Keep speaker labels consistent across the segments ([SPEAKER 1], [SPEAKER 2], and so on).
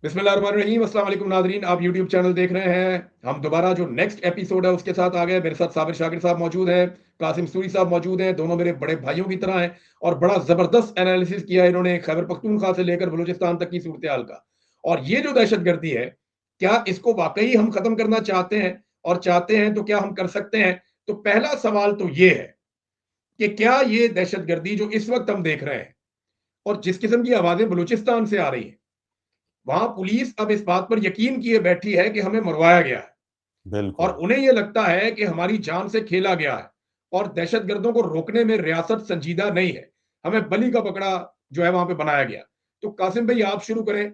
[SPEAKER 1] بسم اللہ الرحمن الرحیم۔ السلام علیکم ناظرین، آپ یوٹیوب چینل دیکھ رہے ہیں۔ ہم دوبارہ جو نیکسٹ ایپیسوڈ ہے اس کے ساتھ آ گئے۔ میرے ساتھ صابر شاکر صاحب موجود ہیں، قاسم سوری صاحب موجود ہیں، دونوں میرے بڑے بھائیوں کی طرح ہیں اور بڑا زبردست انالیسس کیا انہوں نے خیبر پختونخوا سے لے کر بلوچستان تک کی صورتحال کا۔ اور یہ جو دہشت گردی ہے، کیا اس کو واقعی ہم ختم کرنا چاہتے ہیں؟ اور چاہتے ہیں تو کیا ہم کر سکتے ہیں؟ تو پہلا سوال تو یہ ہے کہ کیا یہ دہشت گردی جو اس وقت ہم دیکھ رہے ہیں اور جس قسم کی آوازیں بلوچستان سے آ رہی ہیں، وہاں پولیس اب اس بات پر یقین کیے بیٹھی ہے کہ ہمیں مروایا گیا ہے اور
[SPEAKER 2] بالکل
[SPEAKER 1] انہیں یہ لگتا ہے کہ ہماری جان سے کھیلا گیا ہے اور دہشت گردوں کو روکنے میں ریاست سنجیدہ نہیں ہے، ہمیں بلی کا پکڑا جو ہے وہاں پہ بنایا گیا۔ تو قاسم بھائی آپ شروع کریں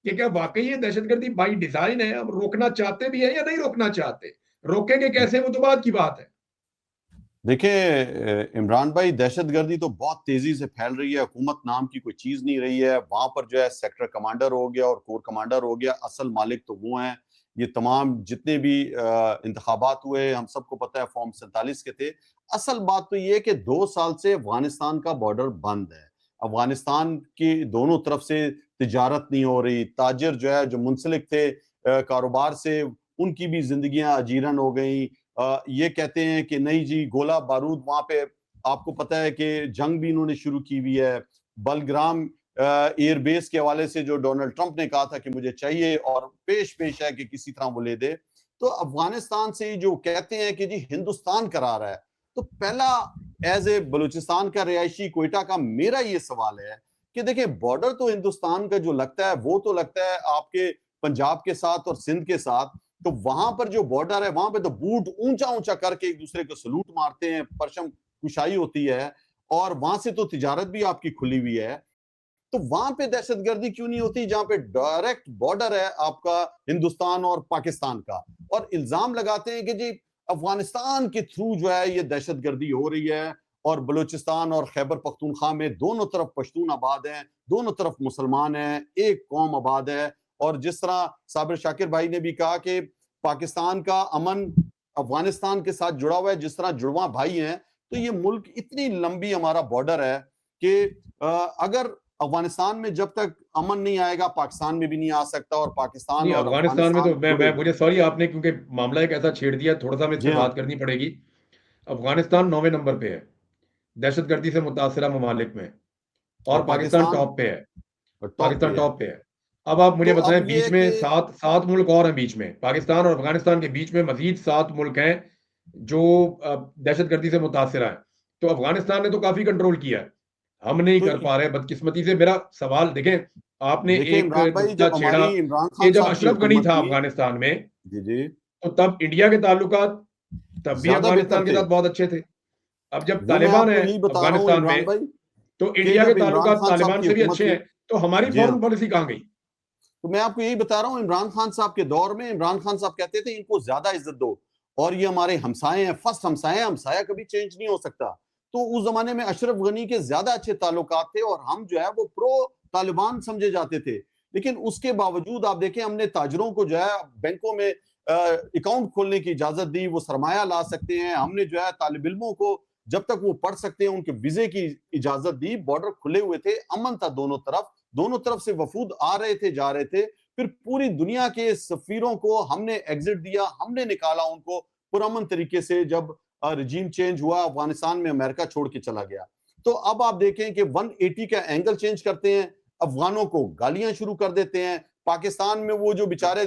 [SPEAKER 1] کہ کیا واقعی یہ دہشت گردی بائی ڈیزائن ہے، ہم روکنا چاہتے بھی ہیں یا نہیں روکنا چاہتے؟ روکیں گے کیسے، وہ تو بعد کی بات ہے۔
[SPEAKER 2] دیکھیں عمران بھائی، دہشت گردی تو بہت تیزی سے پھیل رہی ہے۔ حکومت نام کی کوئی چیز نہیں رہی ہے وہاں پر۔ جو ہے سیکٹر کمانڈر ہو گیا اور کور کمانڈر ہو گیا، اصل مالک تو وہ ہیں۔ یہ تمام جتنے بھی انتخابات ہوئے، ہم سب کو پتہ ہے فارم 47 کے تھے۔ اصل بات تو یہ ہے کہ 2 سال سے افغانستان کا بارڈر بند ہے۔ افغانستان کی دونوں طرف سے تجارت نہیں ہو رہی۔ تاجر جو منسلک تھے کاروبار سے، ان کی بھی زندگیاں اجیرن ہو گئیں۔ یہ کہتے ہیں کہ نہیں جی، گولہ بارود وہاں پہ آپ کو پتہ ہے کہ جنگ بھی انہوں نے شروع کی ہوئی ہے۔ بلگرام ایئر بیس کے حوالے سے جو ڈونلڈ ٹرمپ نے کہا تھا کہ مجھے چاہیے اور پیش ہے کہ کسی طرح وہ لے دے، تو افغانستان سے جو کہتے ہیں کہ جی ہندوستان کرا رہا ہے، تو پہلا ایز اے بلوچستان کا رہائشی کوئٹہ کا میرا یہ سوال ہے کہ دیکھیں بارڈر تو ہندوستان کا جو لگتا ہے وہ تو لگتا ہے آپ کے پنجاب کے ساتھ اور سندھ کے ساتھ، تو وہاں پر جو بارڈر ہے وہاں پہ تو بوٹ اونچا اونچا کر کے ایک دوسرے کو سلوٹ مارتے ہیں، پرچم کشائی ہوتی ہے، اور وہاں سے تو تجارت بھی آپ کی کھلی ہوئی ہے۔ تو وہاں پہ دہشت گردی کیوں نہیں ہوتی جہاں پہ ڈائریکٹ بارڈر ہے آپ کا ہندوستان اور پاکستان کا؟ اور الزام لگاتے ہیں کہ جی افغانستان کے تھرو جو ہے یہ دہشت گردی ہو رہی ہے، اور بلوچستان اور خیبر پختونخوا میں دونوں طرف پشتون آباد ہیں، دونوں طرف مسلمان ہیں، ایک قوم آباد ہے۔ اور جس طرح صابر شاکر بھائی نے بھی کہا کہ پاکستان کا امن افغانستان کے ساتھ جڑا ہوا ہے، جس طرح جڑواں بھائی ہیں، تو یہ ملک اتنی لمبی ہمارا بارڈر ہے کہ اگر افغانستان میں جب تک امن نہیں آئے گا پاکستان میں بھی نہیں آ سکتا، اور پاکستان
[SPEAKER 1] نہیں،
[SPEAKER 2] اور
[SPEAKER 1] افغانستان میں
[SPEAKER 2] افغانستان
[SPEAKER 1] تو
[SPEAKER 2] جڑے
[SPEAKER 1] مجھے سوری آپ نے کیونکہ معاملہ ایک ایسا چھیڑ دیا، تھوڑا سا میں اس پہ
[SPEAKER 2] جی ہاں
[SPEAKER 1] بات کرنی پڑے گی۔ افغانستان 9ویں نمبر پہ ہے دہشت گردی سے متاثرہ ممالک میں،
[SPEAKER 2] اور
[SPEAKER 1] اور پاکستان ٹاپ پہ ہے۔
[SPEAKER 2] ٹاپ
[SPEAKER 1] پاکستان
[SPEAKER 2] پہ ہے۔
[SPEAKER 1] ٹاپ پہ ہے۔ اب آپ مجھے
[SPEAKER 2] تو
[SPEAKER 1] بتائیں،
[SPEAKER 2] اب یہ
[SPEAKER 1] بیچ
[SPEAKER 2] ہے
[SPEAKER 1] میں
[SPEAKER 2] کہ
[SPEAKER 1] سات ملک اور ہیں، بیچ میں پاکستان اور افغانستان کے بیچ میں مزید 7 ملک ہیں جو دہشت گردی سے متاثرہ ہیں۔ تو افغانستان نے تو کافی کنٹرول کیا ہے، ہم نہیں
[SPEAKER 2] تو
[SPEAKER 1] کر پا رہے بدقسمتی سے۔ میرا سوال دیکھیں، آپ نے
[SPEAKER 2] دیکھیں
[SPEAKER 1] ایک
[SPEAKER 2] عمران بھائی،
[SPEAKER 1] نقطہ
[SPEAKER 2] جب
[SPEAKER 1] چھیڑا
[SPEAKER 2] ہماری عمران
[SPEAKER 1] کہ
[SPEAKER 2] خان
[SPEAKER 1] جب
[SPEAKER 2] صاحب کی
[SPEAKER 1] اشرف غنی
[SPEAKER 2] حکومت
[SPEAKER 1] تھا
[SPEAKER 2] تھی،
[SPEAKER 1] افغانستان میں
[SPEAKER 2] جی جی،
[SPEAKER 1] تو تب انڈیا کے تعلقات تب بھی
[SPEAKER 2] زیادہ بہتر
[SPEAKER 1] افغانستان کے
[SPEAKER 2] تھے۔
[SPEAKER 1] ساتھ بہت اچھے تھے۔ اب جب
[SPEAKER 2] وہ میں
[SPEAKER 1] طالبان
[SPEAKER 2] آپ کو
[SPEAKER 1] ہیں
[SPEAKER 2] یہی بتا رہا ہوں
[SPEAKER 1] افغانستان میں
[SPEAKER 2] عمران بھائی
[SPEAKER 1] تو
[SPEAKER 2] کہ
[SPEAKER 1] انڈیا کے
[SPEAKER 2] جب عمران
[SPEAKER 1] تعلقات
[SPEAKER 2] خان صاحب
[SPEAKER 1] طالبان
[SPEAKER 2] کی
[SPEAKER 1] سے بھی
[SPEAKER 2] حکومت
[SPEAKER 1] اچھے
[SPEAKER 2] تھی،
[SPEAKER 1] ہیں، تو ہماری
[SPEAKER 2] جی ہاں،
[SPEAKER 1] فورن پالیسی کہاں گئی؟
[SPEAKER 2] تو میں آپ کو یہی بتا رہا ہوں عمران خان صاحب کے دور میں عمران خان صاحب کہتے تھے ان کو زیادہ عزت دو، اور یہ ہمارے ہمسائے ہیں، فرسٹ ہمسائے ہیں، ہمسایہ کبھی چینج نہیں ہو سکتا۔ تو اس زمانے میں اشرف غنی کے زیادہ اچھے تعلقات تھے، اور ہم جو ہے وہ پرو طالبان سمجھے جاتے تھے۔ لیکن اس کے باوجود آپ دیکھیں ہم نے تاجروں کو جو ہے بینکوں میں اکاؤنٹ کھولنے کی اجازت دی، وہ سرمایہ لا سکتے ہیں۔ ہم نے جو ہے طالب علموں کو جب تک وہ پڑھ سکتے ہیں ان کے ویزے کی اجازت دی، بارڈر کھلے ہوئے تھے، امن تھا دونوں طرف سے وفود آ رہے تھے جا رہے تھے۔ پھر پوری دنیا کے سفیروں کو ہم نے ایگزٹ دیا، ہم نے نکالا ان کو پرامن طریقے سے۔ جب رجیم چینج ہوا افغانستان میں، امریکہ چھوڑ کے چلا گیا، تو اب آپ دیکھیں کہ 180 کا اینگل چینج کرتے ہیں، افغانوں کو گالیاں شروع کر دیتے ہیں۔ پاکستان میں وہ جو بیچارے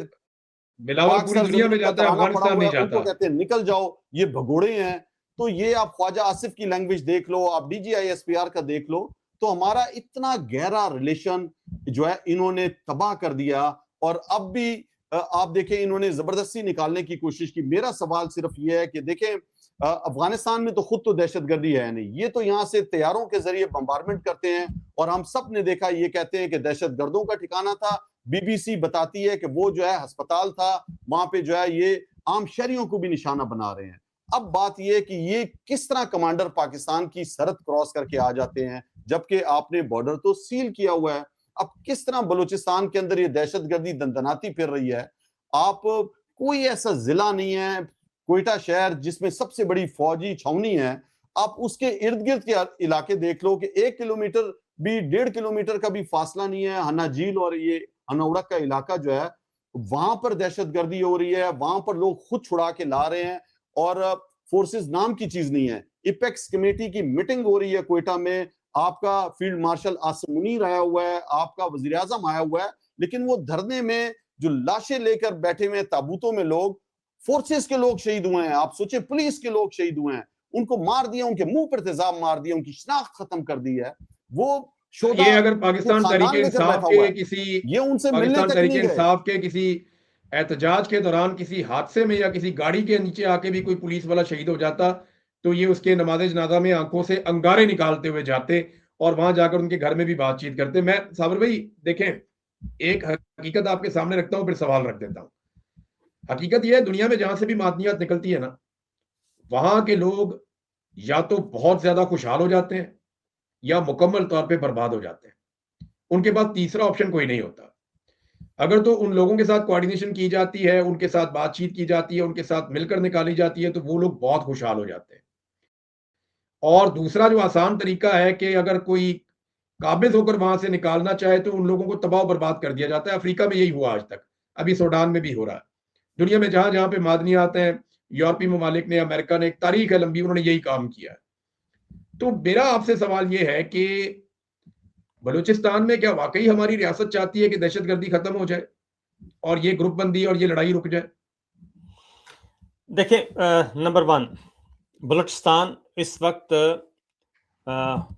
[SPEAKER 1] بلاول
[SPEAKER 2] پاک
[SPEAKER 1] پوری دنیا میں
[SPEAKER 2] سرزمین کا
[SPEAKER 1] جاتا ہے،
[SPEAKER 2] ترانہ پڑا
[SPEAKER 1] افغانستان
[SPEAKER 2] ہوا
[SPEAKER 1] نہیں
[SPEAKER 2] ہے، ان کو
[SPEAKER 1] جاتا۔
[SPEAKER 2] کہتے ہیں نکل جاؤ، یہ بھگوڑے ہیں۔ تو یہ آپ خواجہ آصف کی لینگویج دیکھ لو، آپ D G I S P R کا دیکھ لو، تو ہمارا اتنا گہرا ریلیشن جو ہے انہوں نے تباہ کر دیا۔ اور اب بھی آپ دیکھیں انہوں نے زبردستی نکالنے کی کوشش کی۔ میرا سوال صرف یہ ہے کہ دیکھیں افغانستان میں تو خود تو دہشت گردی ہے نہیں، یہ تو یہاں سے طیاروں کے ذریعے بمبارمنٹ کرتے ہیں، اور ہم سب نے دیکھا، یہ کہتے ہیں کہ دہشت گردوں کا ٹھکانہ تھا۔ بی بی سی بتاتی ہے کہ وہ جو ہے ہسپتال تھا، وہاں پہ جو ہے یہ عام شہریوں کو بھی نشانہ بنا رہے ہیں۔ اب بات یہ ہے کہ یہ کس طرح کمانڈر پاکستان کی سرحد کراس کر کے آ جاتے ہیں جبکہ آپ نے بارڈر تو سیل کیا ہوا ہے؟ اب کس طرح بلوچستان کے اندر یہ دہشت گردی دندناتی پھر رہی ہے؟ آپ کوئی ایسا ضلع نہیں ہے، کوئٹہ شہر جس میں سب سے بڑی فوجی چھاونی ہے، آپ اس کے ارد گرد کے علاقے دیکھ لو کہ 1 کلومیٹر بھی 1.5 کلومیٹر کا بھی فاصلہ نہیں ہے ہنا جھیل اور یہ انوڑا کا علاقہ جو ہے وہاں پر دہشت گردی ہو رہی ہے, وہاں پر لوگ خود چھڑا کے لا رہے ہیں, اور فورسز نام کی چیز نہیں ہے. ایپیکس کمیٹی کی میٹنگ ہو رہی ہے کوئٹہ میں, آپ کا فیلڈ مارشل عاصم منیر آیا ہوا ہے, آپ کا وزیر اعظم آیا ہوا ہے, لیکن وہ دھرنے میں جو لاشیں لے کر بیٹھے ہوئے ہیں تابوتوں میں لوگ, فورسز کے لوگ شہید ہوئے ہیں. آپ سوچیں پولیس کے لوگ شہید ہوئے ہیں, ان کو مار دیا, ان کے منہ پر تیزاب مار دیا, ان کی شناخت ختم کر دی ہے. وہ شہدا
[SPEAKER 1] یہ اگر
[SPEAKER 2] کو
[SPEAKER 1] پاکستان تحریک
[SPEAKER 2] خاندان لے کر
[SPEAKER 1] انصاف
[SPEAKER 2] بیٹھا ہوا
[SPEAKER 1] کے
[SPEAKER 2] ہے,
[SPEAKER 1] کسی
[SPEAKER 2] یہ ان سے ملنے
[SPEAKER 1] پاکستان
[SPEAKER 2] تک
[SPEAKER 1] تحریک
[SPEAKER 2] نہیں گئے.
[SPEAKER 1] انصاف کے کسی احتجاج کے دوران کسی حادثے میں یا کسی گاڑی کے نیچے آ کے بھی کوئی پولیس والا شہید ہو جاتا تو یہ اس کے نماز جنازہ میں آنکھوں سے انگارے نکالتے ہوئے جاتے اور وہاں جا کر ان کے گھر میں بھی بات چیت کرتے. میں صابر بھائی دیکھیں, ایک حقیقت آپ کے سامنے رکھتا ہوں, پھر سوال رکھ دیتا ہوں. حقیقت یہ ہے, دنیا میں جہاں سے بھی معدنیات نکلتی ہے نا, وہاں کے لوگ یا تو بہت زیادہ خوشحال ہو جاتے ہیں یا مکمل طور پہ برباد ہو جاتے ہیں. ان کے پاس تیسرا آپشن کوئی نہیں ہوتا. اگر تو ان لوگوں کے ساتھ کوارڈینیشن کی جاتی ہے, ان کے ساتھ بات چیت کی جاتی ہے, ان کے ساتھ مل کر نکالی جاتی ہے, تو وہ لوگ بہت خوشحال ہو جاتے ہیں. اور دوسرا جو آسان طریقہ ہے کہ اگر کوئی قابض ہو کر وہاں سے نکالنا چاہے تو ان لوگوں کو تباہ و برباد کر دیا جاتا ہے. افریقہ میں یہی ہوا آج تک, ابھی سوڈان میں بھی ہو رہا ہے. دنیا میں جہاں جہاں پہ معدنیات ہیں, یورپی ممالک نے, امریکہ نے, ایک تاریخ ہے لمبی, انہوں نے یہی کام کیا ہے. تو میرا آپ سے سوال یہ ہے کہ بلوچستان میں کیا واقعی ہماری ریاست چاہتی ہے کہ دہشت گردی ختم ہو جائے اور یہ گروپ بندی اور یہ لڑائی رک جائے؟
[SPEAKER 3] دیکھیں, نمبر 1, بلوچستان اس وقت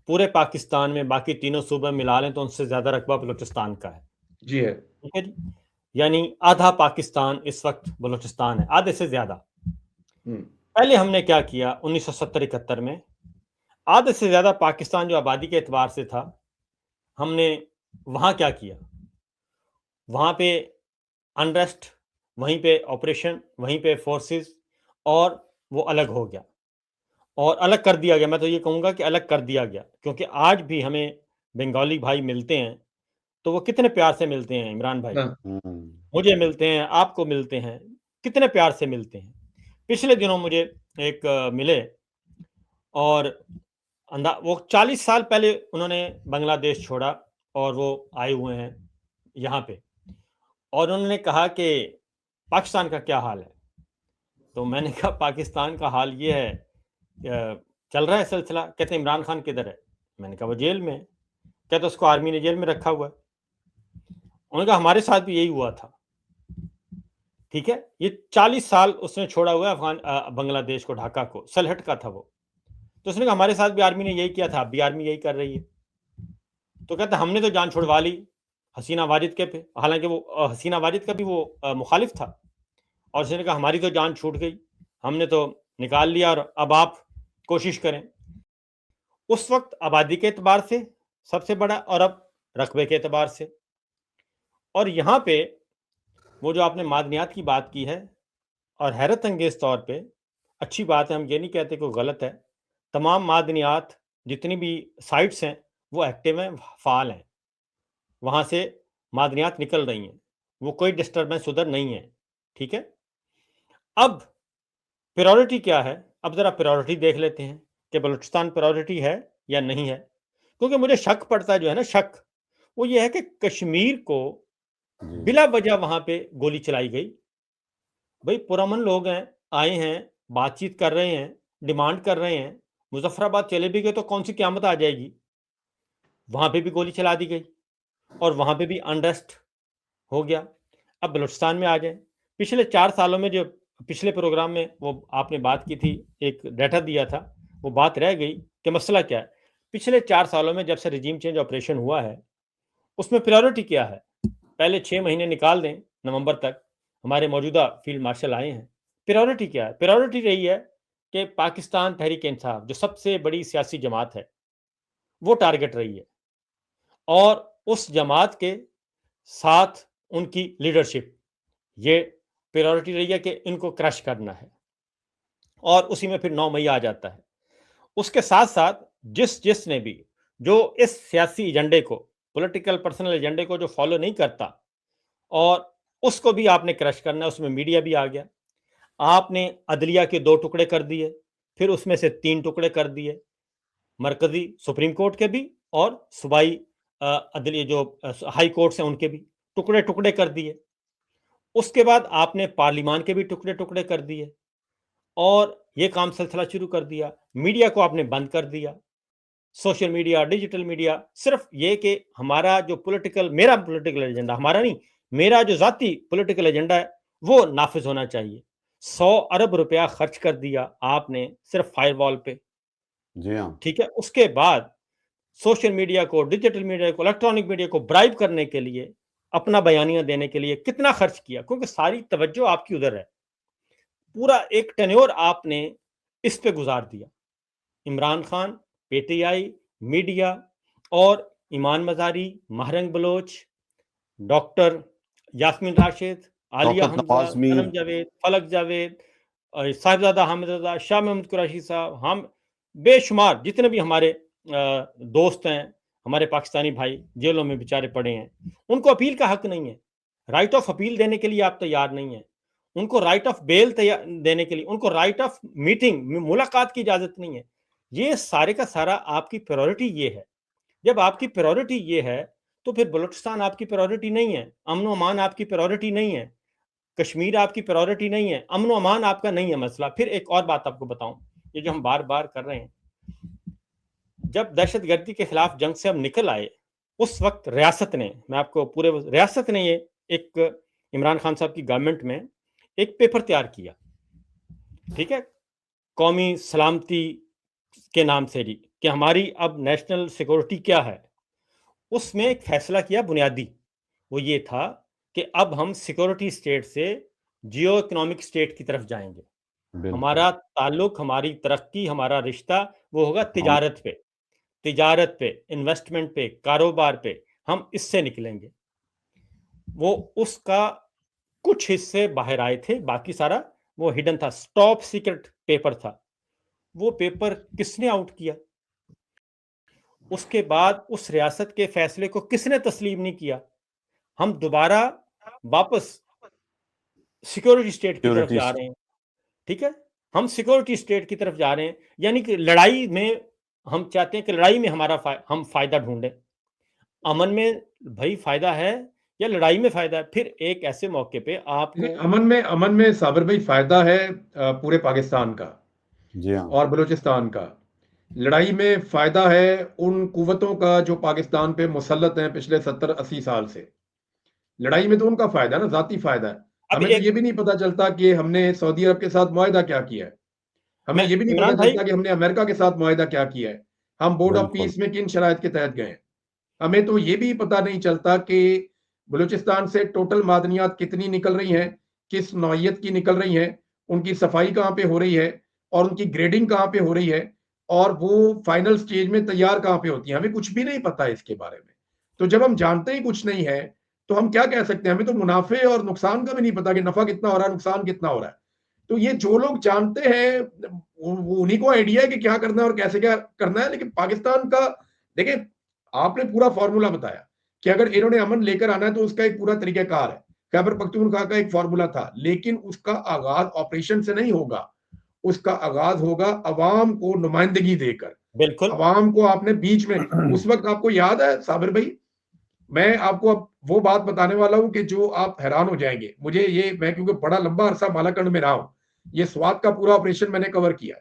[SPEAKER 3] پورے پاکستان میں باقی تینوں صوبے ملا لیں تو ان سے زیادہ رقبہ بلوچستان کا ہے.
[SPEAKER 1] جی ہے.
[SPEAKER 3] ٹھیک ہے جی, یعنی آدھا پاکستان اس وقت بلوچستان ہے, آدھے سے زیادہ. پہلے ہم نے کیا کیا 1970-71 میں, آدھے سے زیادہ پاکستان جو آبادی کے اعتبار سے تھا, ہم نے وہاں کیا کیا, وہاں پہ انریسٹ, وہیں پہ آپریشن, وہیں پہ فورسز, اور وہ الگ ہو گیا اور الگ کر دیا گیا. میں تو یہ کہوں گا کہ الگ کر دیا گیا, کیونکہ آج بھی ہمیں بنگالی بھائی ملتے ہیں تو وہ کتنے پیار سے ملتے ہیں. عمران بھائی مجھے ملتے ہیں, آپ کو ملتے ہیں, کتنے پیار سے ملتے ہیں. پچھلے دنوں مجھے ایک ملے اور وہ 40 سال پہلے انہوں نے بنگلہ دیش چھوڑا اور وہ آئے ہوئے ہیں یہاں پہ, اور انہوں نے کہا کہ پاکستان کا کیا حال ہے. تو میں نے کہا پاکستان کا حال یہ ہے, چل رہا ہے سلسلہ. کہتے ہیں عمران خان کدھر ہے؟ میں نے کہا وہ جیل میں. کہتے اس کو آرمی نے جیل میں رکھا ہوا ہے. انہوں نے کہا ہمارے ساتھ بھی یہی ہوا تھا. ٹھیک ہے, یہ 40 سال اس نے چھوڑا ہوا ہے بنگلہ دیش کو, ڈھاکہ کو, سلہٹ کا تھا وہ. تو اس نے کہا ہمارے ساتھ بھی آرمی نے یہی کیا تھا, اب بھی آرمی یہی کر رہی ہے. تو کہتا ہم نے تو جان چھڑوا لی حسینہ واجد کے پہ, حالانکہ وہ حسینہ واجد کا بھی وہ مخالف تھا, اور اس نے کہا ہماری تو جان چھوٹ گئی, ہم نے تو نکال لیا, اور اب آپ کوشش کریں. اس وقت آبادی کے اعتبار سے سب سے بڑا, اور اب رقبے کے اعتبار سے. اور یہاں پہ وہ جو آپ نے معدنیات کی بات کی ہے, اور حیرت انگیز طور پہ اچھی بات ہے, ہم یہ نہیں کہتے کہ غلط ہے, تمام معدنیات جتنی بھی سائٹس ہیں وہ ایکٹیو ہیں, فعال ہیں, وہاں سے معدنیات نکل رہی ہیں, وہ کوئی ڈسٹربنس ادھر نہیں ہے. ٹھیک ہے, اب پریورٹی کیا ہے؟ اب ذرا پریورٹی دیکھ لیتے ہیں کہ بلوچستان پریورٹی ہے یا نہیں ہے. کیونکہ مجھے شک پڑتا ہے, جو ہے نا شک, وہ یہ ہے کہ کشمیر کو بلا وجہ وہاں پہ گولی چلائی گئی. بھائی پرامن لوگ ہیں, آئے ہیں, بات چیت کر رہے ہیں, ڈیمانڈ کر رہے ہیں, مظفر آباد چلے بھی گئے تو کون سی قیامت آ جائے گی. وہاں پہ بھی گولی چلا دی گئی اور وہاں پہ بھی انریسٹ ہو گیا. اب بلوچستان میں آ جائیں. پچھلے 4 سالوں میں جو پچھلے پروگرام میں وہ آپ نے بات کی تھی, ایک ڈیٹا دیا تھا, وہ بات رہ گئی کہ مسئلہ کیا ہے. پچھلے 4 سالوں میں جب سے رجیم چینج آپریشن ہوا ہے, اس میں پریورٹی کیا ہے؟ پہلے 6 مہینے نکال دیں, نومبر تک ہمارے موجودہ فیلڈ مارشل آئے ہیں. پریورٹی کیا ہے؟ پریورٹی رہی ہے کہ پاکستان تحریک انصاف جو سب سے بڑی سیاسی جماعت ہے وہ ٹارگٹ رہی ہے, اور اس جماعت کے ساتھ ان کی لیڈرشپ, یہ پریورٹی رہی ہے کہ ان کو کرش کرنا ہے, اور اسی میں پھر 9 مئی آ جاتا ہے. اس کے ساتھ ساتھ جس نے بھی جو اس سیاسی ایجنڈے کو, پولیٹیکل پرسنل ایجنڈے کو جو فالو نہیں کرتا, اور اس کو بھی آپ نے کرش کرنا ہے. اس میں میڈیا بھی آ گیا. آپ نے عدلیہ کے 2 ٹکڑے کر دیے, پھر اس میں سے 3 ٹکڑے کر دیے, مرکزی سپریم کورٹ کے بھی اور صوبائی عدلیہ جو ہائی کورٹس ہیں ان کے بھی. ٹکڑے ٹکڑے کر دیے. اس کے بعد آپ نے پارلیمان کے بھی ٹکڑے ٹکڑے کر دیے اور یہ کام سلسلہ شروع کر دیا. میڈیا کو آپ نے بند کر دیا, سوشل میڈیا, ڈیجیٹل میڈیا. صرف یہ کہ ہمارا جو میرا پولیٹیکل ایجنڈا, ہمارا نہیں, میرا جو ذاتی پولیٹیکل ایجنڈا ہے وہ نافذ ہونا چاہیے. 100 ارب روپیہ خرچ کر دیا آپ نے صرف فائر وال پہ.
[SPEAKER 2] جی ہاں,
[SPEAKER 3] ٹھیک ہے. اس کے بعد سوشل میڈیا کو, ڈیجیٹل میڈیا کو, الیکٹرانک میڈیا کو برائب کرنے کے لیے, اپنا بیانیہ دینے کے لیے کتنا خرچ کیا, کیونکہ ساری توجہ آپ کی ادھر ہے. پورا ایک ٹینیور آپ نے اس پہ گزار دیا. Imran Khan, P T I, media اور ایمان مزاری, مہرنگ بلوچ, ڈاکٹر یاسمین راشد, عالیہ حمزہ, صنم جاوید, فلک جاوید, صاحبزادہ حامد رضا, شاہ محمد قریشی صاحب, ہم بے شمار جتنے بھی ہمارے دوست ہیں, ہمارے پاکستانی بھائی جیلوں میں بیچارے پڑے ہیں, ان کو اپیل کا حق نہیں ہے. رائٹ آف اپیل دینے کے لیے آپ تیار نہیں ہیں. ان کو رائٹ آف بیل دینے کے لیے, ان کو رائٹ آف میٹنگ, ملاقات کی اجازت نہیں ہے. یہ سارے کا سارا آپ کی پریورٹی یہ ہے. جب آپ کی پریورٹی یہ ہے تو پھر بلوچستان آپ کی پریورٹی نہیں ہے, امن و امان آپ کی پریورٹی نہیں ہے, کشمیر آپ کی پریورٹی نہیں ہے, امن و امان آپ کا نہیں ہے مسئلہ. پھر ایک اور بات آپ کو بتاؤں, یہ جو ہم بار بار کر رہے ہیں, جب دہشت گردی کے خلاف جنگ سے ہم نکل آئے, اس وقت ریاست نے, میں آپ کو پورے ریاست نے یہ ایک عمران خان صاحب کی گورنمنٹ میں ایک پیپر تیار کیا, ٹھیک ہے, قومی سلامتی کے نام سے, جی, کہ ہماری اب نیشنل سیکورٹی کیا ہے. اس میں ایک فیصلہ کیا بنیادی, وہ یہ تھا کہ اب ہم سیکورٹی اسٹیٹ سے جیو اکنامک اسٹیٹ کی طرف جائیں گے. ہمارا تعلق, ہماری ترقی, ہمارا رشتہ وہ ہوگا تجارت پہ, انویسٹمنٹ پہ, کاروبار پہ. ہم اس سے نکلیں گے. وہ اس کا کچھ حصے باہر آئے تھے, باقی سارا وہ ہڈن تھا, ٹاپ سیکرٹ پیپر تھا. وہ پیپر کس نے آؤٹ کیا؟ اس کے بعد اس ریاست کے فیصلے کو کس نے تسلیم نہیں کیا؟ ہم دوبارہ واپس سیکورٹی اسٹیٹ کی طرف جا رہے ہیں. ٹھیک ہے, ہم سیکورٹی اسٹیٹ کی طرف جا رہے ہیں, یعنی کہ لڑائی میں ہم چاہتے ہیں کہ لڑائی میں ہم فائدہ ڈھونڈیں. امن میں بھائی فائدہ ہے یا لڑائی میں فائدہ ہے؟ پھر ایک ایسے موقع پہ آپ کو
[SPEAKER 1] امن میں صابر بھائی فائدہ ہے پورے پاکستان کا,
[SPEAKER 2] جی ہاں,
[SPEAKER 1] اور بلوچستان کا. لڑائی میں فائدہ ہے ان قوتوں کا جو پاکستان پہ مسلط ہیں پچھلے 70-80 سال سے. لڑائی میں تو ان کا فائدہ ہے نا, ذاتی فائدہ ہے. ہمیں تو یہ بھی نہیں پتا چلتا کہ ہم نے سعودی عرب کے ساتھ معاہدہ کیا کیا ہے. ہمیں یہ بھی نہیں پتا چلتا کہ ہم نے امریکہ کے ساتھ معاہدہ کیا کیا ہے. ہم بورڈ آف پیس میں کن شرائط کے تحت گئے. ہمیں تو یہ بھی پتا نہیں چلتا کہ بلوچستان سے ٹوٹل معدنیات کتنی نکل رہی ہیں, کس نوعیت کی نکل رہی ہیں, ان کی صفائی کہاں پہ ہو رہی ہے, اور ان کی گریڈنگ کہاں پہ ہو رہی ہے, اور وہ فائنل سٹیج میں تیار کہاں پہ ہوتی ہیں. ہمیں کچھ بھی نہیں پتا اس کے بارے میں. تو جب ہم جانتے ہی کچھ نہیں ہے تو ہم کیا کہہ سکتے ہیں؟ ہمیں تو منافع اور نقصان کا بھی نہیں پتا کہ نفع کتنا ہو رہا ہے, نقصان کتنا ہو رہا ہے. تو یہ جو لوگ جانتے ہیں انہی کو آئیڈیا ہے کہ کیا کرنا ہے اور کیسے کیا کرنا ہے. لیکن پاکستان کا دیکھیں, آپ نے پورا فارمولا بتایا کہ اگر انہوں نے امن لے کر آنا ہے تو اس کا ایک پورا طریقہ کار ہے. خیبر پختونخوا کا ایک فارمولا تھا, لیکن اس کا آغاز آپریشن سے نہیں ہوگا. اس کا آغاز ہوگا عوام کو نمائندگی دے کر.
[SPEAKER 3] بالکل,
[SPEAKER 1] عوام کو آپ نے بیچ میں, اس وقت آپ کو یاد ہے صابر بھائی, میں آپ کو اب وہ بات بتانے والا ہوں کہ جو آپ حیران ہو جائیں گے. مجھے یہ, میں کیونکہ بڑا لمبا عرصہ مالاکنڈ میں رہا ہوں, یہ سوات کا پورا آپریشن میں نے کور کیا.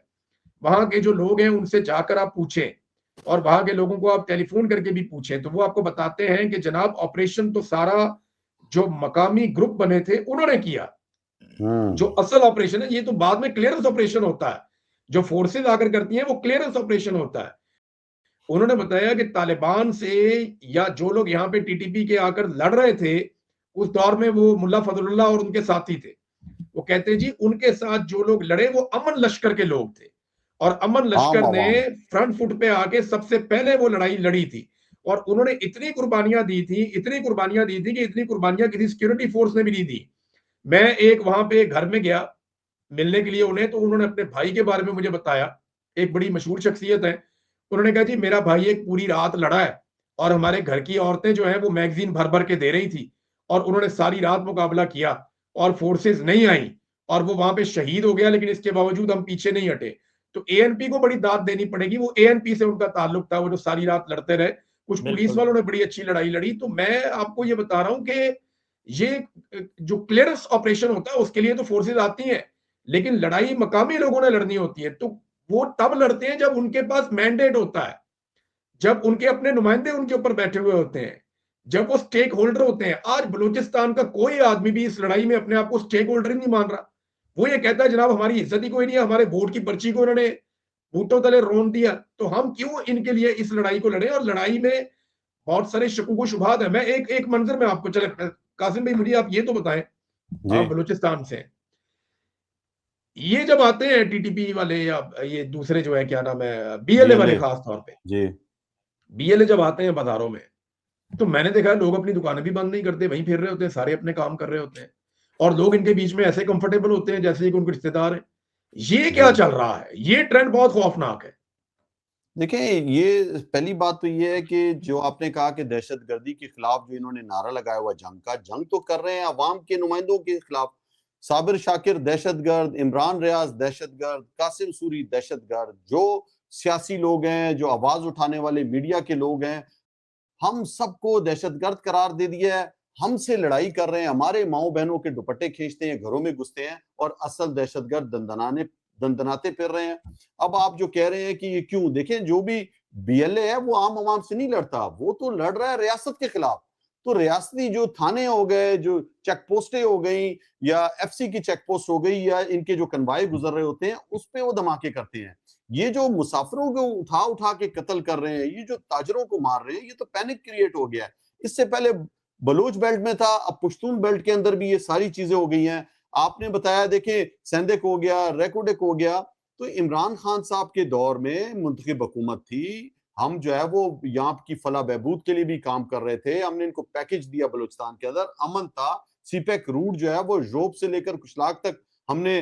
[SPEAKER 1] وہاں کے جو لوگ ہیں ان سے جا کر آپ پوچھیں, اور وہاں کے لوگوں کو آپ ٹیلی فون کر کے بھی پوچھیں, تو وہ آپ کو بتاتے ہیں کہ جناب آپریشن تو سارا جو مقامی گروپ بنے تھے انہوں نے کیا. جو اصل آپریشن ہے یہ تو بعد میں کلیئرنس آپریشن ہوتا ہے, جو فورسز آ کر کرتی ہیں وہ کلیئرنس آپریشن ہوتا ہے. انہوں نے بتایا کہ طالبان سے یا جو لوگ یہاں پہ ٹی ٹی پی کے آ کر لڑ رہے تھے اس دور میں, وہ ملا فضل اللہ اور ان کے ساتھی تھے, وہ کہتے ہیں جی ان کے ساتھ جو لوگ لڑے وہ امن لشکر کے لوگ تھے, اور امن لشکر نے فرنٹ فٹ پہ آ کے سب سے پہلے وہ لڑائی لڑی تھی. اور انہوں نے اتنی قربانیاں دی تھی کہ اتنی قربانیاں کسی سیکورٹی فورس نے بھی نہیں دی. میں ایک وہاں پہ گھر میں گیا ملنے کے لیے انہیں, تو انہوں نے اپنے بھائی کے بارے میں مجھے بتایا, ایک بڑی مشہور شخصیت ہے. انہوں نے کہا جی میرا بھائی ایک پوری رات لڑا ہے, اور ہمارے گھر کی عورتیں جو ہیں وہ میگزین بھر بھر کے دے رہی تھی, اور انہوں نے ساری رات مقابلہ کیا اور فورسز نہیں آئیں, اور وہ وہاں پہ شہید ہو گیا, لیکن اس کے باوجود ہم پیچھے نہیں ہٹے. تو اے این پی کو بڑی داد دینی پڑے گی, وہ اے این پی سے ان کا تعلق تھا, وہ جو ساری رات لڑتے رہے. کچھ پولیس والوں نے بڑی اچھی لڑائی لڑی. تو میں آپ کو یہ بتا رہا ہوں کہ یہ جو کلیئرنس آپریشن ہوتا ہے اس کے لیے تو فورسز آتی ہیں، لیکن لڑائی مقامی لوگوں نے لڑنی ہوتی ہے، تو وہ تب لڑتے ہیں جب ان کے پاس مینڈیٹ ہوتا ہے، جب ان کے اپنے نمائندے ان کے اوپر بیٹھے ہوئے ہوتے ہیں، جب وہ سٹیک ہولڈر ہوتے ہیں. آج بلوچستان کا کوئی آدمی بھی اس لڑائی میں اپنے آپ کو سٹیک ہولڈر ہی نہیں مان رہا. وہ یہ کہتا ہے جناب ہماری عزت ہی کوئی نہیں ہے، ہمارے ووٹ کی پرچی کو انہوں نے بوٹوں تلے رون دیا، تو ہم کیوں ان کے لیے اس لڑائی کو لڑیں؟ اور لڑائی میں بہت سارے شکوک و شبہات ہیں. میں ایک منظر میں آپ کو چلے قاسم بھائی مجھے آپ یہ تو بتائیں، آپ بلوچستان سے یہ جب آتے ہیں ٹی ٹی پی والے یا یہ دوسرے جو ہے کیا نام ہے بی ایل اے والے، خاص طور پہ بی ایل اے جب آتے ہیں بازاروں میں، تو میں نے دیکھا لوگ اپنی دکانیں بھی بند نہیں کرتے، وہیں پھر رہے ہوتے ہیں، سارے اپنے کام کر رہے ہوتے ہیں، اور لوگ ان کے بیچ میں ایسے کمفرٹیبل ہوتے ہیں جیسے کہ ان کے رشتے دار ہیں. یہ کیا چل رہا ہے؟ یہ ٹرینڈ بہت خوفناک ہے.
[SPEAKER 2] دیکھیں، یہ پہلی بات تو یہ ہے کہ جو آپ نے کہا کہ دہشت گردی کے خلاف جو انہوں نے نعرہ لگایا ہوا جنگ تو کر رہے ہیں عوام کے نمائندوں کے خلاف. صابر شاکر دہشت گرد، عمران ریاض دہشت گرد، قاسم سوری دہشت گرد، جو سیاسی لوگ ہیں، جو آواز اٹھانے والے میڈیا کے لوگ ہیں، ہم سب کو دہشت گرد قرار دے دیا ہے. ہم سے لڑائی کر رہے ہیں، ہمارے ماؤں بہنوں کے دوپٹے کھینچتے ہیں، گھروں میں گھستے ہیں، اور اصل دہشت گرد دندناتے پھر رہے ہیں. اب آپ جو کہہ رہے ہیں کہ یہ کیوں، دیکھیں جو بھی بی ایل اے ہے وہ عام عوام سے نہیں لڑتا، وہ تو لڑ رہا ہے ریاست کے خلاف. تو ریاستی جو تھانے ہو گئے، جو چیک پوسٹیں ہو گئیں، یا ایف سی کی چیک پوسٹ ہو گئی، یا ان کے جو کنوائے گزر رہے ہوتے ہیں اس پہ وہ دھماکے کرتے ہیں. یہ جو مسافروں کو اٹھا کے قتل کر رہے ہیں، یہ جو تاجروں کو مار رہے ہیں، یہ تو پینک کریٹ ہو گیا ہے. اس سے پہلے بلوچ بیلٹ میں تھا، اب پشتون بیلٹ کے اندر بھی یہ ساری چیزیں ہو گئی ہیں. آپ نے بتایا، دیکھیں سیندک ہو گیا، ریکوڈک ہو گیا، تو عمران خان صاحب کے دور میں منتخب حکومت تھی، ہم جو ہے وہ یہاں کی فلاح بہبود کے لیے بھی کام کر رہے تھے، ہم نے ان کو پیکج دیا، بلوچستان کے اندر امن تھا. سی پیک روٹ جو ہے وہ ژوب سے لے کر کشلاگ تک ہم نے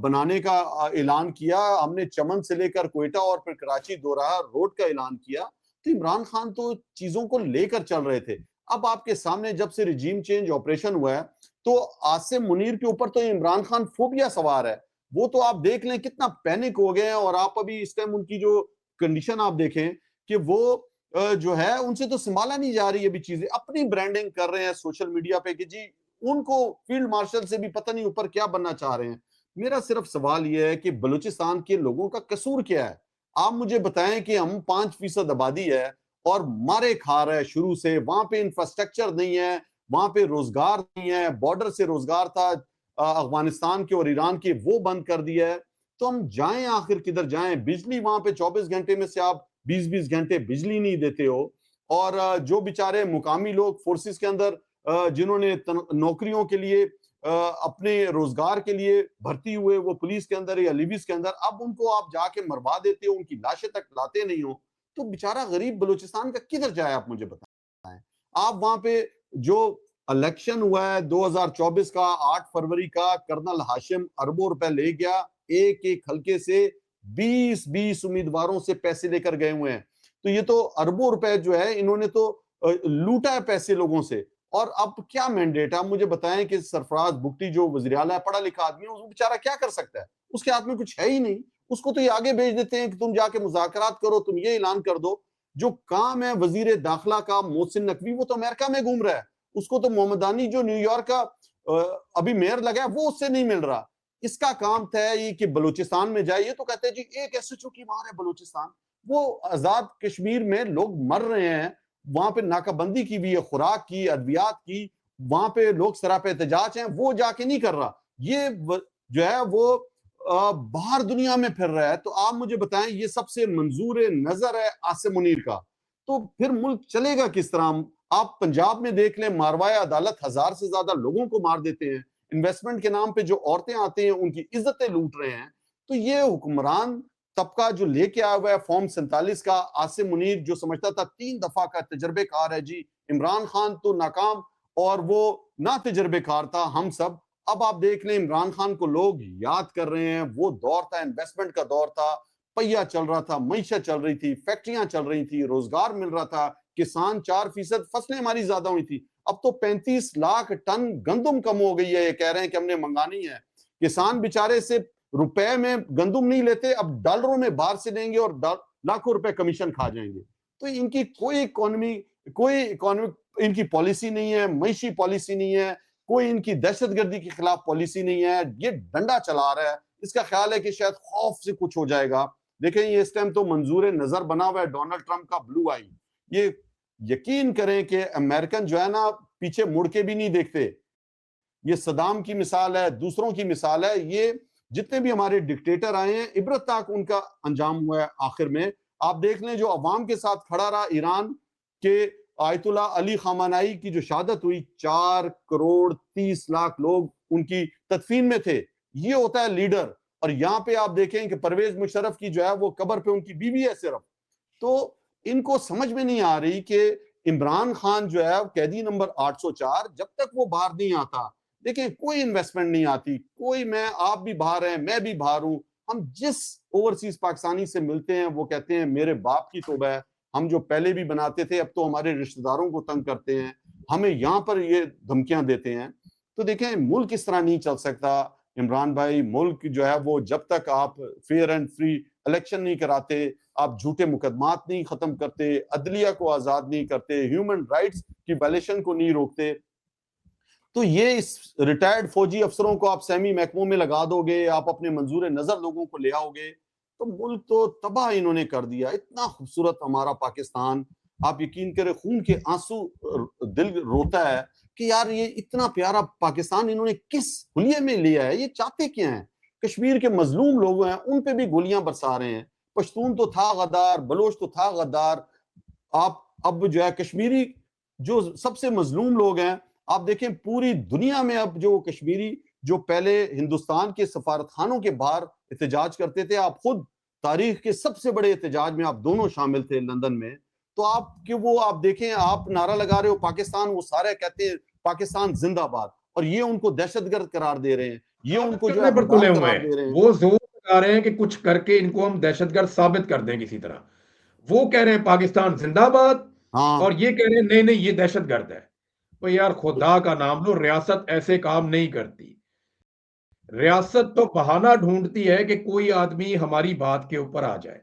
[SPEAKER 2] بنانے کا اعلان کیا، ہم نے چمن سے لے کر کوئٹہ اور پھر کراچی دوراہا روڈ کا اعلان کیا. تو عمران خان تو چیزوں کو لے کر چل رہے تھے. اب آپ کے سامنے جب سے رجیم چینج آپریشن ہوا ہے تو عاصم منیر کے اوپر تو عمران خان فوبیا سوار ہے. وہ تو آپ دیکھ لیں کتنا پینک ہو گئے ہیں، اور آپ ابھی اس ٹائم ان کی جو کنڈیشن آپ دیکھیں کہ وہ جو ہے ان سے تو سنبھالا نہیں جا رہی ابھی چیزیں. اپنی برانڈنگ کر رہے ہیں سوشل میڈیا پہ کہ جی ان کو فیلڈ مارشل سے بھی پتہ نہیں اوپر کیا بننا چاہ رہے ہیں. میرا صرف سوال یہ ہے کہ بلوچستان کے لوگوں کا قصور کیا ہے؟ آپ مجھے بتائیں کہ ہم 5% آبادی ہے اور مارے کھا رہے شروع سے، وہاں پہ انفراسٹرکچر نہیں ہے، وہاں پہ روزگار نہیں ہے، بارڈر سے روزگار تھا افغانستان کے اور ایران کے، وہ بند کر دیا ہے. تو ہم جائیں آخر کدھر جائیں؟ بجلی وہاں پہ 24 گھنٹے میں سے آپ 20 گھنٹے بجلی نہیں دیتے ہو، اور جو بیچارے مقامی لوگ فورسز کے اندر جنہوں نے نوکریوں کے لیے اپنے روزگار کے لیے بھرتی ہوئے، وہ پولیس کے اندر یا لیویز کے اندر، اب ان کو آپ جا کے مروا دیتے ہو، ان کی لاشیں تک لاتے نہیں ہو، تو بیچارہ غریب بلوچستان کا کدھر جائے؟ آپ مجھے بتائیں. آپ وہاں پہ جو الیکشن ہوا ہے 2024 کا 8 فروری کا، کرنل ہاشم اربوں روپے لے گیا، ایک حلقے سے 20 امیدواروں سے پیسے لے کر گئے ہوئے ہیں. تو یہ تو اربوں روپے جو ہے انہوں نے تو لوٹا ہے پیسے لوگوں سے. اور اب کیا مینڈیٹ ہے؟ مجھے بتائیں کہ سرفراز بگٹی جو وزیر اعلیٰ ہے، پڑھا لکھا آدمی ہے، وہ بیچارہ کیا کر سکتا ہے؟ اس کے ہاتھ میں کچھ ہے ہی نہیں. اس کو تو یہ آگے بھیج دیتے ہیں کہ تم جا کے مذاکرات کرو، تم یہ اعلان کر دو. جو کام ہے وزیر داخلہ کا محسن نقوی، وہ تو امریکہ میں گھوم رہا ہے. اس کو تو محمدانی جو نیو یارک کا ابھی میئر لگا ہے، وہ اس سے نہیں مل رہا. اس کا کام تھا یہ کہ بلوچستان میں جائے. یہ تو کہتے ہیں جی ایک ایس ایچ او کی مار ہے بلوچستان. وہ آزاد کشمیر میں لوگ مر رہے ہیں، وہاں پہ ناکہ بندی کی بھی ہے، خوراک کی، ادویات کی، وہاں پہ لوگ سراپہ احتجاج ہیں، وہ جا کے نہیں کر رہا. یہ جو ہے وہ باہر دنیا میں پھر رہا ہے. تو آپ مجھے بتائیں، یہ سب سے منظور نظر ہے عاصم منیر کا، تو پھر ملک چلے گا کس طرح؟ آپ پنجاب میں دیکھ لیں، ماروائے عدالت 1000 سے زیادہ لوگوں کو مار دیتے ہیں. انویسٹمنٹ کے نام پہ جو عورتیں آتے ہیں ان کی عزتیں لوٹ رہے ہیں. تو یہ حکمران طبقہ جو لے کے آیا ہوا ہے فارم 47 کا، عاصم منیر جو سمجھتا تھا 3 دفعہ کا تجربے کار ہے جی، عمران خان تو ناکام اور وہ نہ تجربے کار تھا، ہم سب. اب آپ دیکھ لیں عمران خان کو لوگ یاد کر رہے ہیں. وہ دور تھا، انویسٹمنٹ کا دور تھا، پہیا چل رہا تھا، معیشت چل رہی تھی، فیکٹریاں چل رہی تھی، روزگار مل رہا تھا، کسان 4%، فصلیں ہماری زیادہ ہوئی تھی. اب تو 35 لاکھ ٹن گندم کم ہو گئی ہے، یہ کہہ رہے ہیں کہ ہم نے منگانی ہے. کسان بیچارے سے روپے میں گندم نہیں لیتے، اب ڈالروں میں باہر سے لیں گے اور لاکھوں روپے کمیشن کھا جائیں گے. تو ان کی کوئی اکانومک ان کی پالیسی نہیں ہے, معیشی پالیسی نہیں ہے, کوئی ان کی دہشت گردی کے خلاف پالیسی نہیں ہے, یہ ڈنڈا چلا رہا ہے. اس کا خیال ہے کہ شاید خوف سے کچھ ہو جائے گا. دیکھیں یہ اس ٹائم تو منظور نظر بنا ہوا ہے ڈونلڈ ٹرمپ کا بلو آئی. یہ یقین کریں کہ امریکن جو ہے نا پیچھے مڑ کے بھی نہیں دیکھتے. یہ صدام کی مثال ہے, دوسروں کی مثال ہے. یہ جتنے بھی ہمارے ڈکٹیٹر آئے ہیں عبرت تک ان کا انجام ہوا ہے آخر میں. آپ دیکھ لیں جو عوام کے ساتھ کھڑا رہا ایران کے آیت اللہ علی خامنائی کی جو شہادت ہوئی, 4,30,00,000 لوگ ان کی تدفین میں تھے. یہ ہوتا ہے لیڈر. اور یہاں پہ آپ دیکھیں کہ پرویز مشرف کی جو ہے وہ قبر پہ ان کی بیوی ہے صرف. تو ان کو سمجھ میں نہیں آ رہی کہ عمران خان جو ہے قیدی نمبر 804 جب تک وہ باہر نہیں آتا, دیکھیں کوئی انویسٹمنٹ نہیں آتی, کوئی, میں آپ بھی باہر ہیں, میں بھی باہر ہوں. ہم جس اوورسیز پاکستانی سے ملتے ہیں وہ کہتے ہیں میرے باپ کی توبہ ہے, ہم جو پہلے بھی بناتے تھے اب تو ہمارے رشتہ داروں کو تنگ کرتے ہیں, ہمیں یہاں پر یہ دھمکیاں دیتے ہیں. تو دیکھیں ملک اس طرح نہیں چل سکتا عمران بھائی. ملک جو ہے وہ جب تک آپ فیئر اینڈ فری الیکشن نہیں کراتے, آپ جھوٹے مقدمات نہیں ختم کرتے, عدلیہ کو آزاد نہیں کرتے, ہیومن رائٹس کی وائلیشن کو نہیں روکتے, تو یہ اس ریٹائرڈ فوجی افسروں کو آپ سیمی محکموں میں لگا دو گے, آپ اپنے منظور نظر لوگوں کو لے آؤ گے, تو ملک تو تباہ انہوں نے کر دیا. اتنا خوبصورت ہمارا پاکستان, آپ یقین کریں خون کے آنسو دل روتا ہے کہ یار یہ اتنا پیارا پاکستان انہوں نے کس حلیے میں لیا ہے. یہ چاہتے کیا ہیں؟ کشمیر کے مظلوم لوگ ہیں ان پہ بھی گولیاں برسا رہے ہیں. پشتون تو تھا غدار, بلوچ تو تھا غدار. آپ اب جو ہے کشمیری جو سب سے مظلوم لوگ ہیں, آپ دیکھیں پوری دنیا میں اب جو کشمیری جو پہلے ہندوستان کے سفارت خانوں کے باہر احتجاج کرتے تھے, آپ خود تاریخ کے سب سے بڑے احتجاج میں آپ دونوں شامل تھے لندن میں, تو آپ کہ وہ آپ دیکھیں آپ نعرہ لگا رہے ہو پاکستان, وہ سارے کہتے ہیں پاکستان زندہ باد, اور یہ ان کو دہشت گرد قرار دے رہے ہیں, یہ ان کو جو ہے
[SPEAKER 1] تلے ہوئے ہیں. وہ زور لگا رہے ہیں کہ کچھ کر کے ان کو ہم دہشت گرد ثابت کر دیں کسی طرح. وہ کہہ رہے ہیں پاکستان زندہ باد, اور یہ کہہ رہے ہیں نہیں نہیں یہ دہشت گرد ہے. تو یار خدا کا نام لو, ریاست ایسے کام نہیں کرتی. ریاست تو بہانہ ڈھونڈتی ہے کہ کوئی آدمی ہماری بات کے اوپر آ جائے.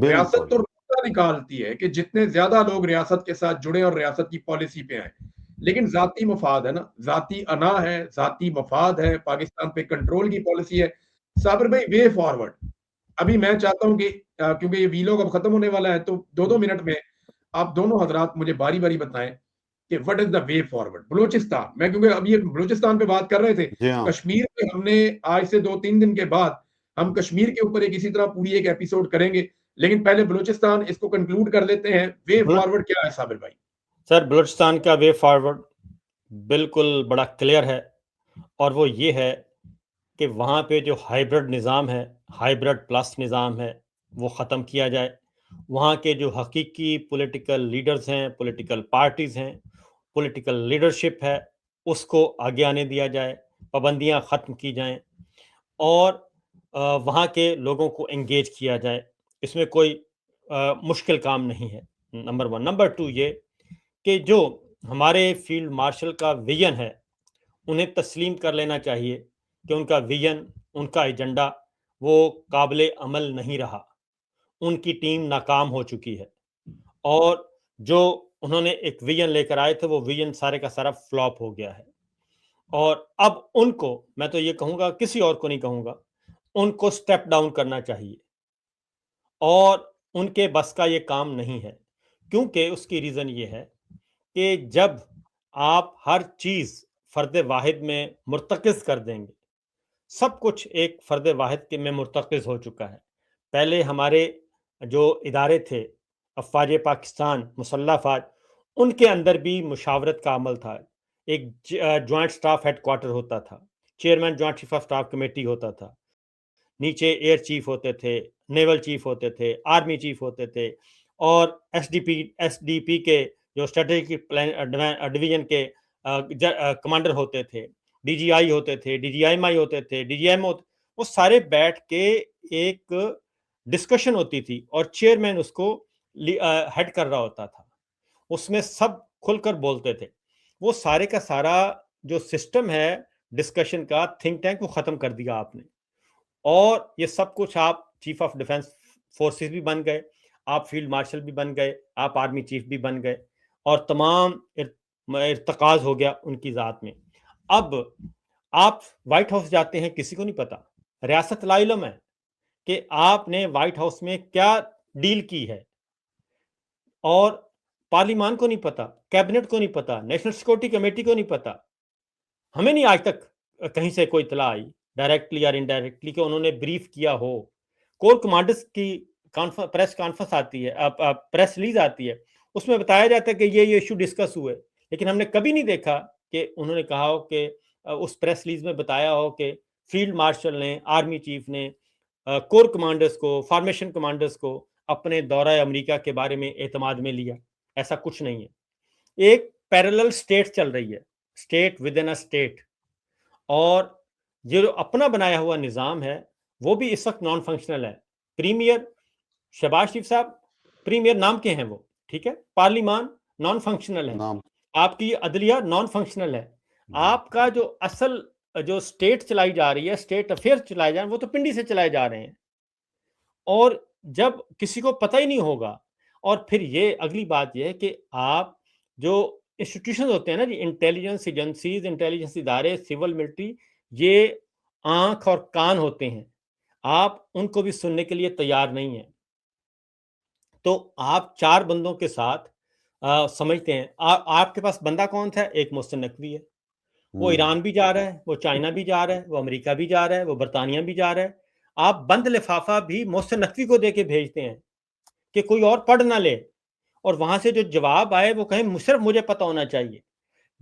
[SPEAKER 1] ریاست تو راستہ نکالتی ہے کہ جتنے زیادہ لوگ ریاست کے ساتھ جڑے اور ریاست کی پالیسی پہ آئیں. لیکن ذاتی مفاد ہے نا, ذاتی انا ہے, ذاتی مفاد ہے, پاکستان پہ کنٹرول کی پالیسی ہے. صابر بھائی وے فارورڈ, ابھی میں چاہتا ہوں کہ کیونکہ یہ ویلوگ اب ختم ہونے والا ہے, تو 2 منٹ میں آپ دونوں حضرات مجھے باری باری بتائیں کہ what is the way forward. Balochistan, میں کیونکہ اب یہ بلوچستان پہ بات کر رہے تھے, کشمیر پہ ہم نے آج سے 2-3 دن کے بعد ہم کشمیر کے اوپر ایک اسی طرح پوری ایک ایپیسوڈ کریں گے, لیکن پہلے بلوچستان اس کو کنکلوڈ کر لیتے ہیں. وے فارورڈ کیا ہے صابر بھائی؟
[SPEAKER 3] سر بلوچستان کا وے فارورڈ بالکل بڑا کلیئر ہے, اور وہ یہ ہے کہ وہاں پہ جو ہائیبرڈ نظام ہے, ہائیبرڈ پلس نظام ہے, وہ ختم کیا جائے. وہاں کے جو حقیقی پولیٹیکل لیڈرز ہیں, پولیٹیکل پارٹیز ہیں, پولیٹیکل لیڈرشپ ہے, اس کو آگے آنے دیا جائے, پابندیاں ختم کی جائیں, اور وہاں کے لوگوں کو انگیج کیا جائے. اس میں کوئی مشکل کام نہیں ہے, نمبر 1. نمبر 2 یہ کہ جو ہمارے فیلڈ مارشل کا ویژن ہے انہیں تسلیم کر لینا چاہیے کہ ان کا ویژن, ان کا ایجنڈا وہ قابل عمل نہیں رہا. ان کی ٹیم ناکام ہو چکی ہے, اور جو انہوں نے ایک ویژن لے کر آئے تھے وہ ویژن سارے کا سارا فلاپ ہو گیا ہے. اور اب ان کو, میں تو یہ کہوں گا, کسی اور کو نہیں کہوں گا, ان کو سٹیپ ڈاؤن کرنا چاہیے, اور ان کے بس کا یہ کام نہیں ہے. کیونکہ اس کی ریزن یہ ہے کہ جب آپ ہر چیز فرد واحد میں مرتکز کر دیں گے, سب کچھ ایک فرد واحد کے میں مرتکز ہو چکا ہے. پہلے ہمارے جو ادارے تھے, افواج پاکستان, مسلح افواج, ان کے اندر بھی مشاورت کا عمل تھا. ایک جوائنٹ سٹاف ہیڈ کوارٹر ہوتا تھا, chairman joint chief of staff committee ہوتا تھا, نیچے ایئر چیف ہوتے تھے, نیول چیف ہوتے تھے, آرمی چیف ہوتے تھے, اور ایس ڈی پی کے جو اسٹریٹجک ڈویژن کے کمانڈر ہوتے تھے, ڈی جی آئی ہوتے تھے, ڈی جی ایم آئی ہوتے تھے, ڈی جی ایم ہوتے, وہ سارے بیٹھ کے ایک ڈسکشن ہوتی تھی, اور چیئرمین اس کو ہیڈ کر رہا ہوتا تھا. اس میں سب کھل کر بولتے تھے. وہ سارے کا سارا جو سسٹم ہے ڈسکشن کا, تھنک ٹینک, وہ ختم کر دیا آپ نے. اور یہ سب کچھ آپ چیف آف ڈیفنس فورسز بھی بن گئے, آپ فیلڈ مارشل بھی بن گئے, آپ آرمی چیف بھی بن گئے, اور تمام ارتکاز ہو گیا ان کی ذات میں. اب آپ وائٹ ہاؤس جاتے ہیں, کسی کو نہیں پتا, ریاست لا علم ہے کہ آپ نے وائٹ ہاؤس میں کیا ڈیل کی ہے, اور پارلیمان کو نہیں پتا, کیبنٹ کو نہیں پتا, نیشنل سیکورٹی کمیٹی کو نہیں پتا. ہمیں نہیں آج تک کہیں سے کوئی اطلاع آئی ڈائریکٹلی یا انڈائریکٹلی کہ انہوں نے بریف کیا ہو. کور کمانڈرز کی پریس کانفرنس آتی ہے, پریس ریلیز آتی ہے, اس میں بتایا جاتا ہے کہ یہ ایشو ڈسکس ہوئے, لیکن ہم نے کبھی نہیں دیکھا کہ انہوں نے کہا ہو کہ اس پریس ریلیز میں بتایا ہو کہ فیلڈ مارشل نے, آرمی چیف نے کور کمانڈرز کو, فارمیشن کمانڈرز کو اپنے دورہ امریکہ کے بارے میں اعتماد میں لیا. ایسا کچھ نہیں ہے. ایک پیرالل سٹیٹ چل رہی ہے, state with in a state, اور یہ جو اپنا بنایا ہوا نظام ہے وہ بھی اس وقت نان فنکشنل ہے. پریمیئر شہباز شریف صاحب پریمیئر نام کے ہیں وہ, ٹھیک ہے, پارلیمان نان فنکشنل ہے, آپ کی عدلیہ نان فنکشنل ہے, آپ کا جو اصل جو سٹیٹ چلائی جا رہی ہے, سٹیٹ افیئر چلائے جا رہے ہیں, وہ تو پنڈی سے چلائے جا رہے ہیں. اور جب کسی کو پتہ ہی نہیں ہوگا, اور پھر یہ اگلی بات یہ ہے کہ آپ جو انسٹیٹیوشن ہوتے ہیں نا جی, انٹیلیجنس ایجنسیز, انٹیلیجنس ادارے, سول ملٹری, یہ آنکھ اور کان ہوتے ہیں, آپ ان کو بھی سننے کے لیے تیار نہیں ہیں. تو آپ چار بندوں کے ساتھ سمجھتے ہیں, آپ کے پاس بندہ کون تھا؟ ایک محسن نقوی ہے, وہ ایران بھی جا رہا ہے, وہ چائنا بھی جا رہا ہے, وہ امریکہ بھی جا رہا ہے, وہ برطانیہ بھی جا رہا ہے. آپ بند لفافہ بھی محسن نقوی کو دے کے بھیجتے ہیں کہ کوئی اور پڑھ نہ لے, اور وہاں سے جو جواب آئے وہ کہیں صرف مجھے پتہ ہونا چاہیے.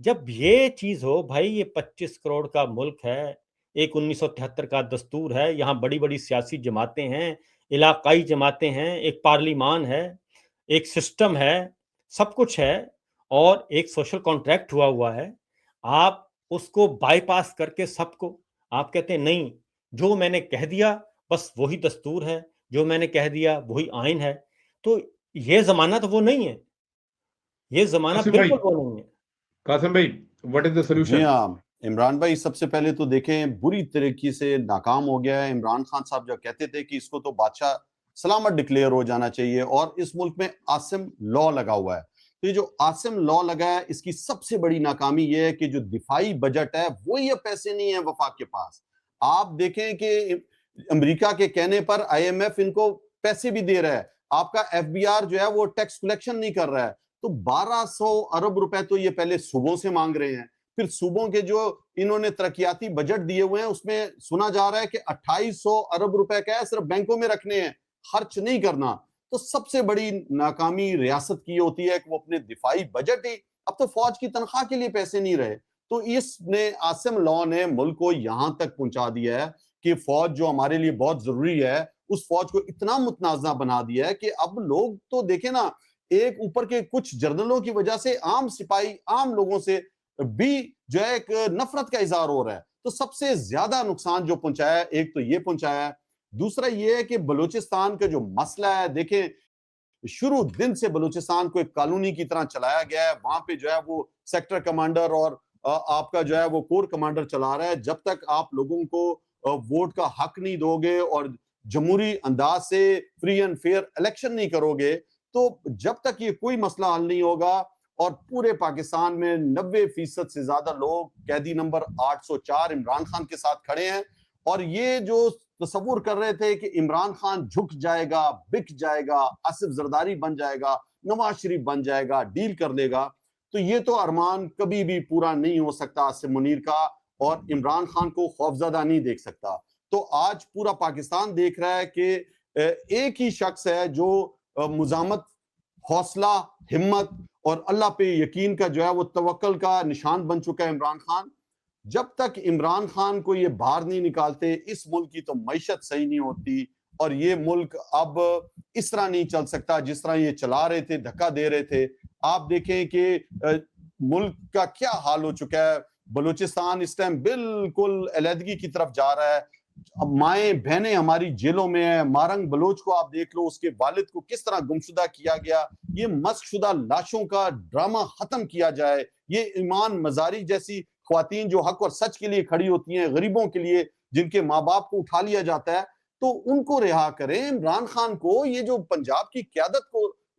[SPEAKER 3] جب یہ چیز ہو بھائی, یہ 25 کروڑ کا ملک ہے, ایک 1973 کا دستور ہے, یہاں بڑی بڑی سیاسی جماعتیں ہیں, علاقائی جماعتیں ہیں, ایک پارلیمان ہے, ایک سسٹم ہے, سب کچھ ہے, اور ایک سوشل کانٹریکٹ ہوا ہے. آپ اس کو بائی پاس کر کے سب کو آپ کہتے ہیں نہیں, جو میں نے کہہ دیا بس وہی دستور ہے, جو میں نے کہہ دیا وہی آئین ہے. تو یہ زمانہ تو وہ نہیں ہے, یہ زمانہ بالکل وہ نہیں ہے.
[SPEAKER 1] قاسم بھائی, what is the solution؟
[SPEAKER 2] جی ہاں عمران بھائی, سب سے پہلے تو دیکھیں بری طریقے سے ناکام ہو گیا ہے. عمران خان صاحب جو کہتے تھے کہ اس کو تو بادشاہ سلامت ڈکلیئر ہو جانا چاہیے, اور اس ملک میں عاصم لا لگا ہوا ہے. تو یہ جو عاصم لا لگا ہے, اس کی سب سے بڑی ناکامی یہ ہے کہ جو دفاعی بجٹ ہے وہ یہ پیسے نہیں ہیں وفاق کے پاس. آپ دیکھیں کہ امریکہ کے کہنے پر آئی ایم ایف ان کو پیسے بھی دے رہا ہے, آپ کا ایف بی آر جو ہے وہ ٹیکس کلیکشن نہیں کر رہا ہے. تو 1200 ارب روپے تو یہ پہلے صوبوں سے مانگ رہے ہیں, پھر صوبوں کے جو انہوں نے ترقیاتی بجٹ دیے ہوئے ہیں اس میں سنا جا رہا ہے کہ 2800 ارب روپے کا ہے, صرف بینکوں میں رکھنے ہیں, خرچ نہیں کرنا. تو سب سے بڑی ناکامی ریاست کی ہوتی ہے کہ وہ اپنے دفاعی بجٹ ہی, اب تو فوج کی تنخواہ کے لیے پیسے نہیں رہے. تو اس نے عاصم لا نے ملک کو یہاں تک پہنچا دیا ہے کہ فوج جو ہمارے لیے بہت ضروری ہے, اس فوج کو اتنا متنازع بنا دیا ہے کہ اب لوگ تو دیکھیں نا, ایک اوپر کے کچھ جرنلوں کی وجہ سے عام سپاہی, عام لوگوں سے بھی جو ہے ایک نفرت کا اظہار ہو رہا ہے. تو سب سے زیادہ نقصان جو پہنچایا ہے, ایک تو یہ پہنچایا ہے, دوسرا یہ ہے کہ بلوچستان کا جو مسئلہ ہے, دیکھیں شروع دن سے بلوچستان کو ایک کالونی کی طرح چلایا گیا ہے. وہاں پہ جو ہے وہ سیکٹر کمانڈر اور آپ کا جو ہے وہ کور کمانڈر چلا رہا ہے. جب تک آپ لوگوں کو ووٹ کا حق نہیں دو گے اور جمہوری انداز سے فری اینڈ فیئر الیکشن نہیں کرو گے, تو جب تک یہ کوئی مسئلہ حل نہیں ہوگا. اور پورے پاکستان میں 90% سے زیادہ لوگ قیدی نمبر 804 عمران خان کے ساتھ کھڑے ہیں, اور یہ جو تصور کر رہے تھے کہ عمران خان جھک جائے گا, بک جائے گا, آصف زرداری بن جائے گا, نواز شریف بن جائے گا, ڈیل کر لے گا, تو یہ تو ارمان کبھی بھی پورا نہیں ہو سکتا آصف منیر کا, اور عمران خان کو خوفزدہ نہیں دیکھ سکتا. تو آج پورا پاکستان دیکھ رہا ہے کہ ایک ہی شخص ہے جو مزاحمت, حوصلہ, ہمت اور اللہ پہ یقین کا جو ہے وہ توکل کا نشان بن چکا ہے عمران خان. جب تک عمران خان کو یہ باہر نہیں نکالتے, اس ملک کی تو معیشت صحیح نہیں ہوتی, اور یہ ملک اب اس طرح نہیں چل سکتا جس طرح یہ چلا رہے تھے, دھکا دے رہے تھے. آپ دیکھیں کہ ملک کا کیا حال ہو چکا ہے. بلوچستان اس ٹائم بالکل علیحدگی کی طرف جا رہا ہے. اب مائیں بہنیں ہماری جیلوں میں ہیں. مارنگ بلوچ کو آپ دیکھ لو, اس کے والد کو کس طرح گمشدہ کیا گیا. یہ مسخ شدہ لاشوں کا ڈرامہ ختم کیا جائے. یہ ایمان مزاری جیسی خواتین جو حق اور سچ کے لیے کھڑی ہوتی ہیں, غریبوں کے لیے, جن کے ماں باپ کو اٹھا لیا جاتا ہے, تو ان کو رہا کریں. عمران خان کو, یہ جو پنجاب کی قیادت کو